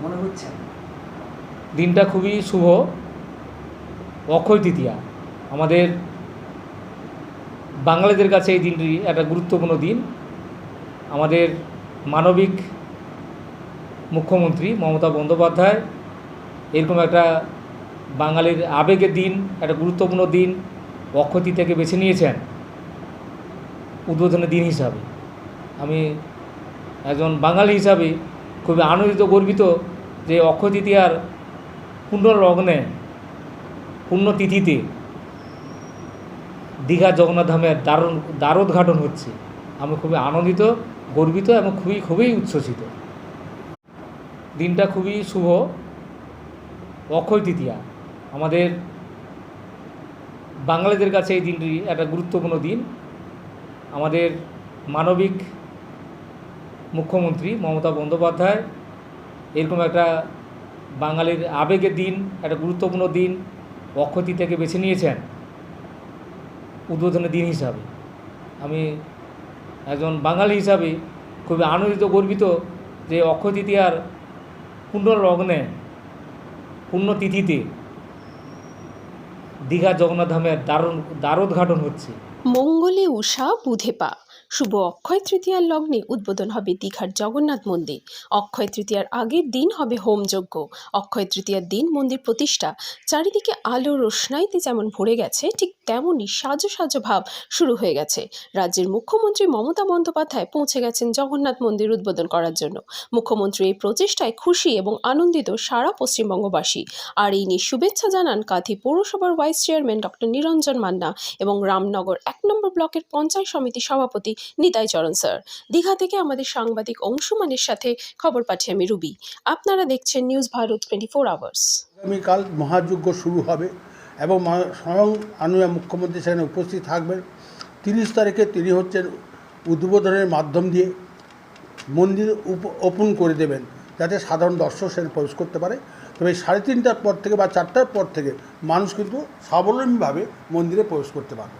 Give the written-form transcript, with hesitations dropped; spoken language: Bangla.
মনে হচ্ছে? দিনটা খুবই শুভ। অক্ষয় তৃতীয়া আমাদের বাঙালিদের কাছে এই দিনটি একটা গুরুত্বপূর্ণ দিন। আমাদের মানবিক মুখ্যমন্ত্রী মমতা বন্দ্যোপাধ্যায় এরকম একটা বাঙালির আবেগের দিন, একটা গুরুত্বপূর্ণ দিন অক্ষয় তৃতীয়াকে বেছে নিয়েছেন উদ্বোধনের দিন হিসাবে। আমি একজন বাঙালি হিসাবে খুবই আনন্দিত, গর্বিত যে অক্ষয় তৃতীয়ার পূর্ণ লগ্নে, পুণ্যতিথিতে দীঘা জগন্নাথ ধামের দ্বারোদ্ঘাটন হচ্ছে। আমি খুবই আনন্দিত, গর্বিত এবং খুবই উচ্ছ্বসিত। দিনটা খুবই শুভ। অক্ষয় তৃতীয়া আমাদের বাঙালিদের কাছে এই দিনটি একটা গুরুত্বপূর্ণ দিন। আমাদের মানবিক মুখ্যমন্ত্রী মমতা বন্দ্যোপাধ্যায় এরকম একটা বাঙালির আবেগের দিন, একটা গুরুত্বপূর্ণ দিন অক্ষয় তৃতীয়াকে বেছে নিয়েছেন উদ্বোধনের দিন হিসাবে। আমি একজন বাঙালি হিসাবে খুবই আনন্দিত, গর্বিত যে অক্ষয় তৃতীয়ার পূর্ণ লগ্নে, পুণ্যতিথিতে দীঘা জগন্নাথ ধামের দ্বারোদ্ঘাটন হচ্ছে। মঙ্গলে উষা বুধে পা। শুভ অক্ষয় তৃতীয়ার লগ্নে উদ্বোধন হবে দীঘার জগন্নাথ মন্দির। অক্ষয় তৃতীয়ার আগের দিন হবে হোমযজ্ঞ। অক্ষয় তৃতীয়ার দিন মন্দির প্রতিষ্ঠা। চারিদিকে আলো রোশনাইতে যেমন ভরে গেছে, ঠিক তেমনই সাজো সাজো ভাব শুরু হয়ে গেছে। রাজ্যের মুখ্যমন্ত্রী মমতা বন্দ্যোপাধ্যায় পৌঁছে গেছেন জগন্নাথ মন্দির উদ্বোধন করার জন্য। মুখ্যমন্ত্রীর এই প্রচেষ্টায় খুশি এবং আনন্দিত সারা পশ্চিমবঙ্গবাসী। আর এই নিয়ে শুভেচ্ছা জানান কাঁথি পৌরসভার ভাইস চেয়ারম্যান ডক্টর নিরঞ্জন মান্না এবং রামনগর 1 নম্বর ব্লকের পঞ্চায়েত সমিতি সভাপতি নিতাই চরণ স্যার। দীঘা থেকে আমাদের সাংবাদিক অংশুমানের সাথে খবর পাঠিয়ে আমি রুবি। আপনারা দেখছেন নিউজ ভারত 24 আওয়ার্স। আগামীকাল মহাযজ্ঞ শুরু হবে এবং স্বয়ং মাননীয় মুখ্যমন্ত্রী সেখানে উপস্থিত থাকবেন। 30 তারিখে তিনি হচ্ছেন উদ্বোধনের মাধ্যম দিয়ে মন্দির ওপেন করে দেবেন, যাতে সাধারণ দর্শক সেখানে প্রবেশ করতে পারে। তবে 3:30টার পর থেকে বা 4টার পর থেকে মানুষ কিন্তু স্বাবলম্বীভাবে মন্দিরে প্রবেশ করতে পারবে।